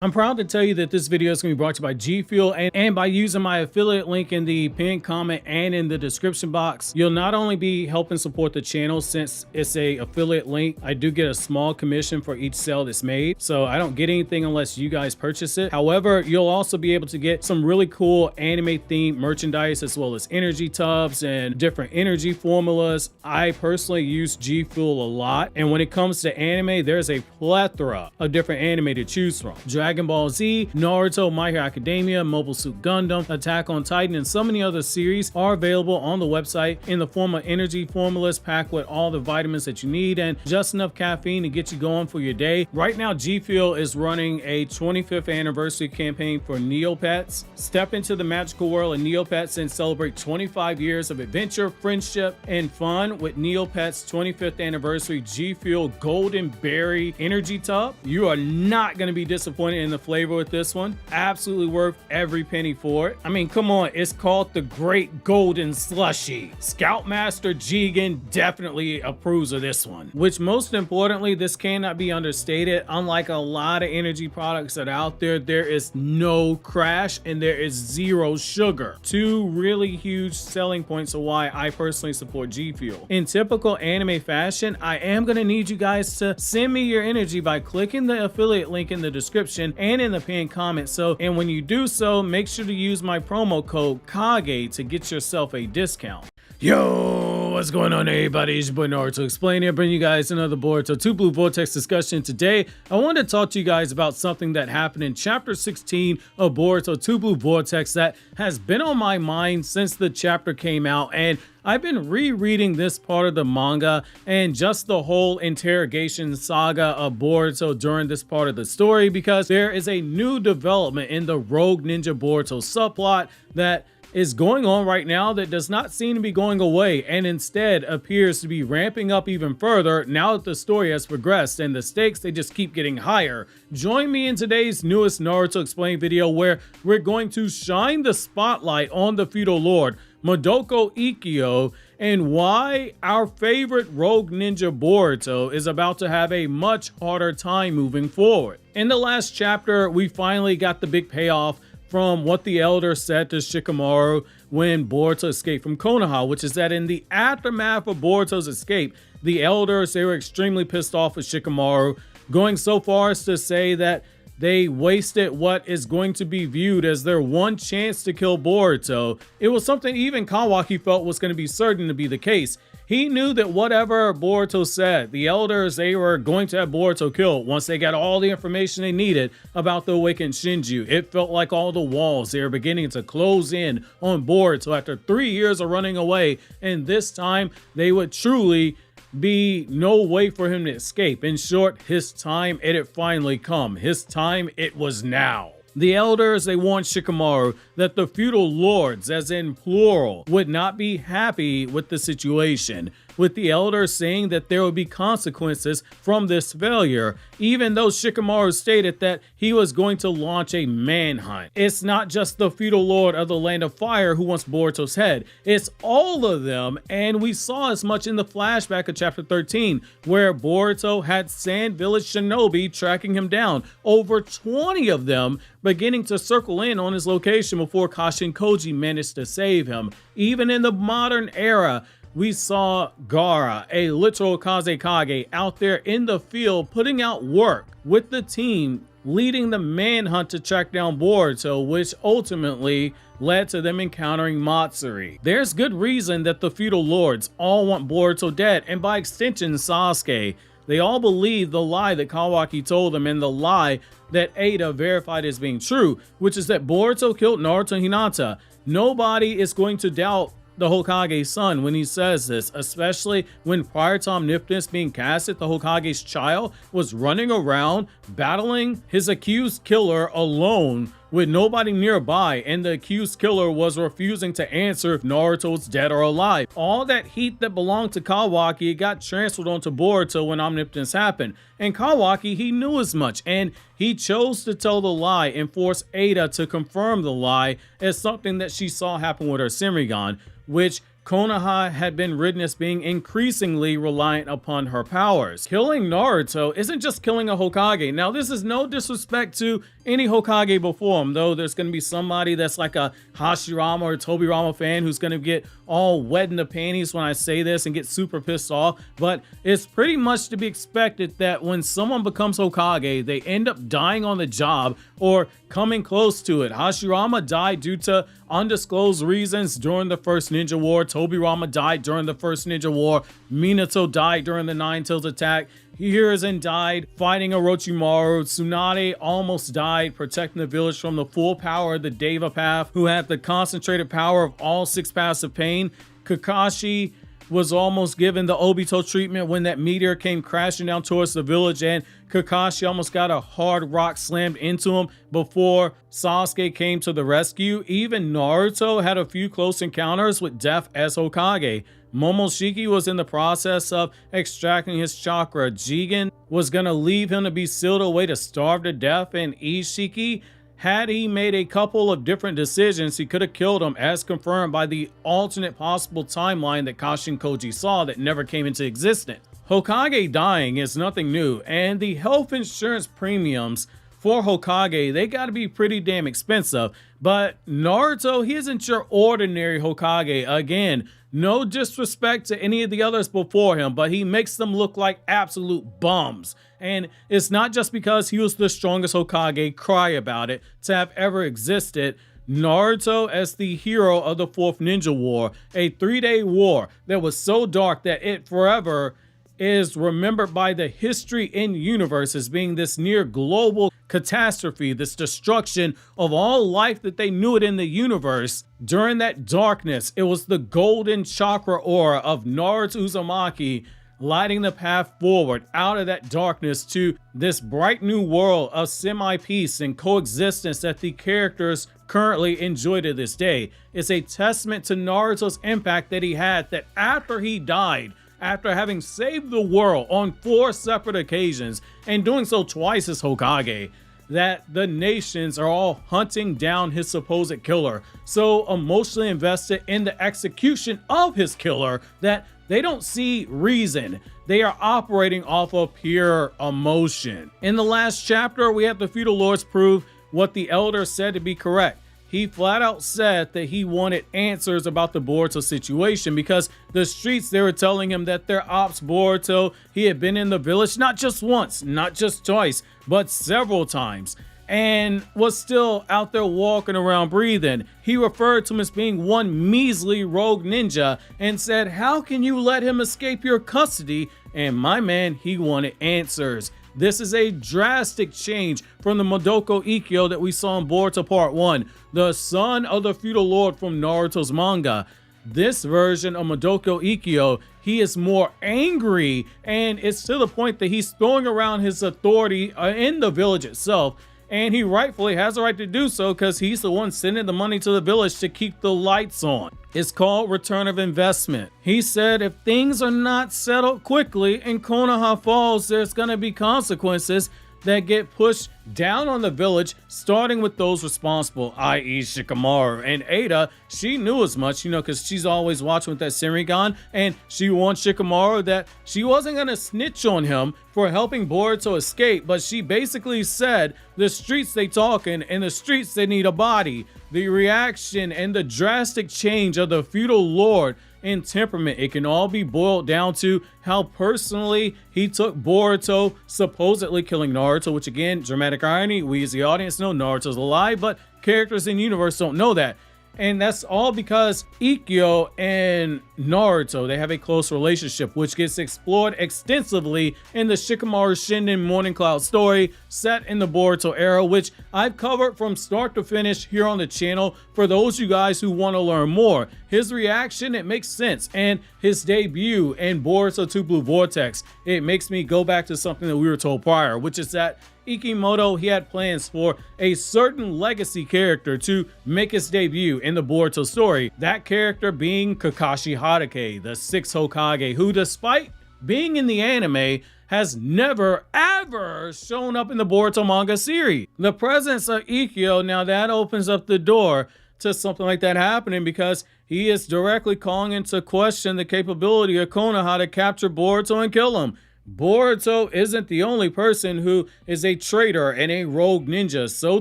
I'm proud to tell you that this video is going to be brought to you by G Fuel, and by using my affiliate link in the pinned comment and in the description box, you'll not only be helping support the channel since it's a affiliate link. I do get a small commission for each sale that's made, so I don't get anything unless you guys purchase it. However, you'll also be able to get some really cool anime themed merchandise as well as energy tubs and different energy formulas. I personally use G Fuel a lot, and when it comes to anime, there's a plethora of different anime to choose from. Dragon Ball Z, Naruto, My Hero Academia, Mobile Suit Gundam, Attack on Titan, and so many other series are available on the website in the form of energy formulas packed with all the vitamins that you need and just enough caffeine to get you going for your day. Right now, G Fuel is running a 25th anniversary campaign for Neopets. Step into the magical world of Neopets and celebrate 25 years of adventure, friendship, and fun with Neopets' 25th anniversary G Fuel Golden Berry Energy Tub. You are not going to be disappointed in the flavor with this one. Absolutely worth every penny for it. I mean, come on, it's called the Great Golden Slushy. Scoutmaster Jigen definitely approves of this one. Which, most importantly, this cannot be understated. Unlike a lot of energy products that are out there, there is no crash and there is zero sugar. Two really huge selling points of why I personally support G Fuel. In typical anime fashion, I am going to need you guys to send me your energy by clicking the affiliate link in the description and in the pinned comment. And when you do so, make sure to use my promo code KAGE to get yourself a discount. Yo, what's going on, everybody? It's your boy Naruto Explain here, bringing you guys another Boruto 2 Blue Vortex discussion. Today, I wanted to talk to you guys about something that happened in chapter 16 of Boruto 2 Blue Vortex that has been on my mind since the chapter came out, and I've been rereading this part of the manga and just the whole interrogation saga of Boruto during this part of the story, because there is a new development in the Rogue Ninja Boruto subplot that is going on right now that does not seem to be going away, and instead appears to be ramping up even further now that the story has progressed, and the stakes, they just keep getting higher. Join me in today's newest Naruto Explained video, where we're going to shine the spotlight on the Feudal Lord, Madoka Ikkyo, and why our favorite Rogue Ninja Boruto is about to have a much harder time moving forward. In the last chapter, we finally got the big payoff from what the elder said to Shikamaru when Boruto escaped from Konoha, which is that in the aftermath of Boruto's escape, the elders, they were extremely pissed off with Shikamaru, going so far as to say that they wasted what is going to be viewed as their one chance to kill Boruto. It was something even Kawaki felt was going to be certain to be the case. He knew that whatever Boruto said, the elders, they were going to have Boruto killed once they got all the information they needed about the awakened Shinju. It felt like all the walls, they were beginning to close in on Boruto after 3 years of running away, and this time they would truly be no way for him to escape. In short, his time, it had finally come. His time, it was now. The elders, they warned Shikamaru that the feudal lords, as in plural, would not be happy with the situation, with the elders saying that there would be consequences from this failure, even though Shikamaru stated that he was going to launch a manhunt. It's not just the feudal lord of the Land of Fire who wants Boruto's head, it's all of them, and we saw as much in the flashback of chapter 13, where Boruto had Sand Village shinobi tracking him down, over 20 of them beginning to circle in on his location before Kashi and Koji managed to save him. Even in the modern era, we saw Gaara, a literal Kazekage, out there in the field putting out work with the team, leading the manhunt to track down Boruto, which ultimately led to them encountering Matsuri. There's good reason that the feudal lords all want Boruto dead, and by extension Sasuke. They all believe the lie that Kawaki told them and the lie that Ada verified as being true, which is that Boruto killed Naruto and Hinata. Nobody is going to doubt the Hokage's son when he says this, especially when prior to Omnipotence being casted, the Hokage's child was running around battling his accused killer alone with nobody nearby, and the accused killer was refusing to answer if Naruto was dead or alive. All that heat that belonged to Kawaki got transferred onto Boruto when Omnipotence happened, and Kawaki, he knew as much, and he chose to tell the lie and force Ada to confirm the lie as something that she saw happen with her Senrigan, which Konoha had been witness being increasingly reliant upon her powers. Killing Naruto isn't just killing a Hokage. Now, this is no disrespect to any Hokage before him, though there's going to be somebody that's like a Hashirama or Tobirama fan who's going to get all wet in the panties when I say this and get super pissed off. But it's pretty much to be expected that when someone becomes Hokage, they end up dying on the job or coming close to it. Hashirama died due to undisclosed reasons during the first Ninja War. Tobirama died during the first Ninja War. Minato died during the Nine Tails attack. Hiruzen died fighting Orochimaru. Tsunade almost died protecting the village from the full power of the Deva Path, who had the concentrated power of all 6 paths of pain. Kakashi was almost given the Obito treatment when that meteor came crashing down towards the village, and Kakashi almost got a hard rock slammed into him before Sasuke came to the rescue. Even Naruto had a few close encounters with death as Hokage. Momoshiki was in the process of extracting his chakra. Jigen was gonna leave him to be sealed away to starve to death, and Ishiki, had he made a couple of different decisions, he could have killed him, as confirmed by the alternate possible timeline that Kashin Koji saw that never came into existence. Hokage dying is nothing new, and the health insurance premiums for Hokage, they gotta be pretty damn expensive. But Naruto, he isn't your ordinary Hokage. Again, no disrespect to any of the others before him, but he makes them look like absolute bums. And it's not just because he was the strongest Hokage, cry about it, to have ever existed. Naruto as the hero of the 4th Ninja War, a 3-day war that was so dark that it forever is remembered by the history in universe as being this near global catastrophe, this destruction of all life that they knew it in the universe. During that darkness, it was the golden chakra aura of Naruto Uzumaki lighting the path forward out of that darkness to this bright new world of semi-peace and coexistence that the characters currently enjoy to this day. It's a testament to Naruto's impact that he had, that after he died, after having saved the world on 4 separate occasions and doing so twice as Hokage, that the nations are all hunting down his supposed killer, so emotionally invested in the execution of his killer that they don't see reason. They are operating off of pure emotion. In the last chapter, we have the feudal lords prove what the elder said to be correct. He flat out said that he wanted answers about the Boruto situation because the streets, they were telling him that their ops Boruto, he had been in the village not just once, not just twice, but several times, and was still out there walking around breathing. He referred to him as being one measly rogue ninja and said, how can you let him escape your custody? And my man, he wanted answers. This is a drastic change from the Madoka Ikkyo that we saw in Boruto Part 1, the son of the feudal lord from Naruto's manga. This version of Madoka Ikkyo, he is more angry, and it's to the point that he's throwing around his authority in the village itself. And he rightfully has the right to do so because he's the one sending the money to the village to keep the lights on. It's called return of investment. He said if things are not settled quickly in Konoha Falls, there's going to be consequences that get pushed down on the village, starting with those responsible, i.e. Shikamaru. And Ada, she knew as much, because she's always watching with that Sharingan, and she warned Shikamaru that she wasn't going to snitch on him for helping Boruto escape, but she basically said, the streets they talking, and the streets they need a body. The reaction and the drastic change of the feudal lord in temperament, it can all be boiled down to how personally he took Boruto supposedly killing Naruto, which again, dramatic irony, we as the audience know Naruto's a lie, but characters in the universe don't know that. And that's all because Ikkyo and Naruto, they have a close relationship, which gets explored extensively in the Shikamaru Shinden Morning Cloud story set in the Boruto era, which I've covered from start to finish here on the channel for those you guys who want to learn more. His reaction, it makes sense, and his debut in Boruto 2 Blue Vortex, it makes me go back to something that we were told prior, which is that Ikimoto, he had plans for a certain legacy character to make his debut in the Boruto story. That character being Kakashi Hatake, the 6th Hokage, who despite being in the anime, has never ever shown up in the Boruto manga series. The presence of Ikkyo, now that opens up the door to something like that happening because he is directly calling into question the capability of Konoha to capture Boruto and kill him. Boruto isn't the only person who is a traitor and a rogue ninja, so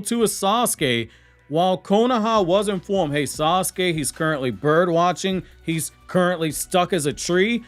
too is Sasuke. While Konoha was informed, hey Sasuke, he's currently bird watching, he's currently stuck as a tree,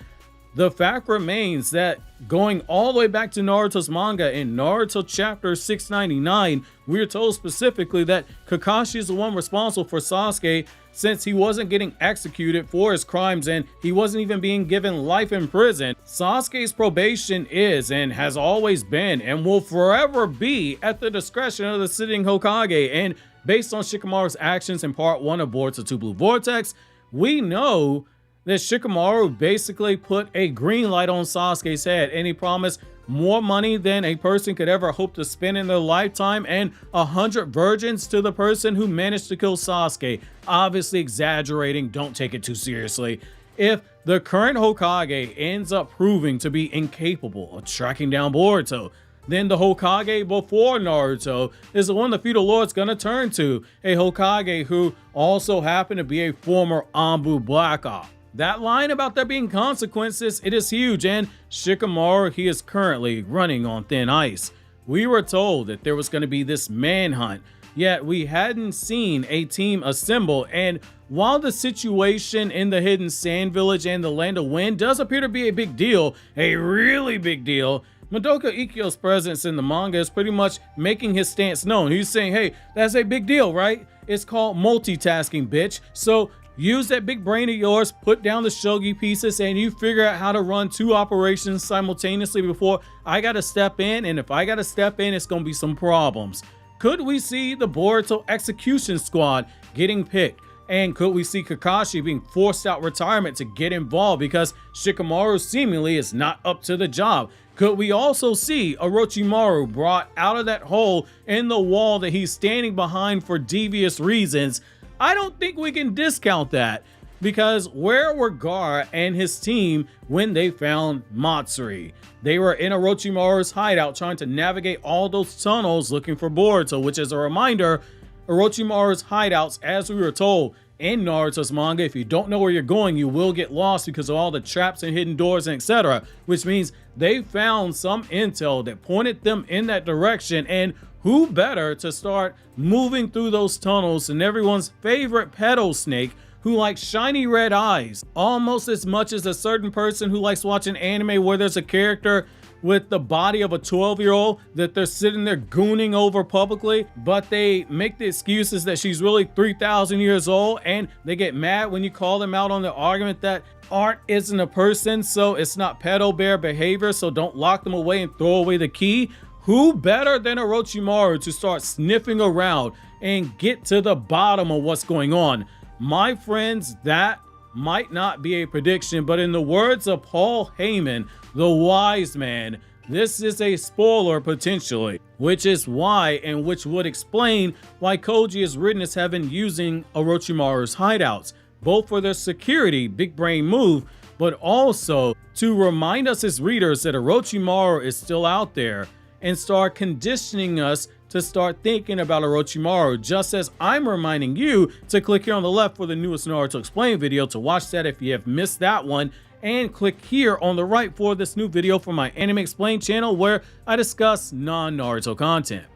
the fact remains that going all the way back to Naruto's manga, in Naruto chapter 699, we are told specifically that Kakashi is the one responsible for Sasuke, since he wasn't getting executed for his crimes and he wasn't even being given life in prison. Sasuke's probation is and has always been and will forever be at the discretion of the sitting Hokage, and based on Shikamaru's actions in part 1 of Boruto 2 Blue Vortex, we know that Shikamaru basically put a green light on Sasuke's head, and he promised more money than a person could ever hope to spend in their lifetime, and 100 virgins to the person who managed to kill Sasuke. Obviously exaggerating, don't take it too seriously. If the current Hokage ends up proving to be incapable of tracking down Boruto, then the Hokage before Naruto is the one the feudal lord's gonna turn to, a Hokage who also happened to be a former Anbu Black Ops. That line about there being consequences, it is huge, and Shikamaru, he is currently running on thin ice. We were told that there was going to be this manhunt, yet we hadn't seen a team assemble, and while the situation in the Hidden Sand Village and the Land of Wind does appear to be a big deal, a really big deal, Madoka Ikkyo's presence in the manga is pretty much making his stance known. He's saying, hey, that's a big deal, right? It's called multitasking, bitch. So use that big brain of yours, put down the shogi pieces, and you figure out how to run 2 operations simultaneously before I gotta step in, and if I gotta step in, it's gonna be some problems. Could we see the Boruto execution squad getting picked? And could we see Kakashi being forced out retirement to get involved because Shikamaru seemingly is not up to the job? Could we also see Orochimaru brought out of that hole in the wall that he's standing behind for devious reasons? I don't think we can discount that, because where were Gaara and his team when they found Matsuri? They were in Orochimaru's hideout trying to navigate all those tunnels looking for Boruto, which, is a reminder, Orochimaru's hideouts, as we were told in Naruto's manga, if you don't know where you're going, you will get lost because of all the traps and hidden doors and etc. Which means they found some intel that pointed them in that direction, and who better to start moving through those tunnels than everyone's favorite pedo snake, who likes shiny red eyes almost as much as a certain person who likes watching anime where there's a character with the body of a 12-year-old that they're sitting there gooning over publicly, but they make the excuses that she's really 3,000 years old, and they get mad when you call them out on the argument that art isn't a person, so it's not pedo bear behavior, so don't lock them away and throw away the key. Who better than Orochimaru to start sniffing around and get to the bottom of what's going on? My friends, that might not be a prediction, but in the words of Paul Heyman, the wise man, this is a spoiler potentially, which is why, and which would explain why Koji is written as having using Orochimaru's hideouts, both for their security, big brain move, but also to remind us as readers that Orochimaru is still out there and start conditioning us to start thinking about Orochimaru, just as I'm reminding you to click here on the left for the newest Naruto Explained video to watch that if you have missed that one, and click here on the right for this new video for my Anime Explained channel where I discuss non-Naruto content.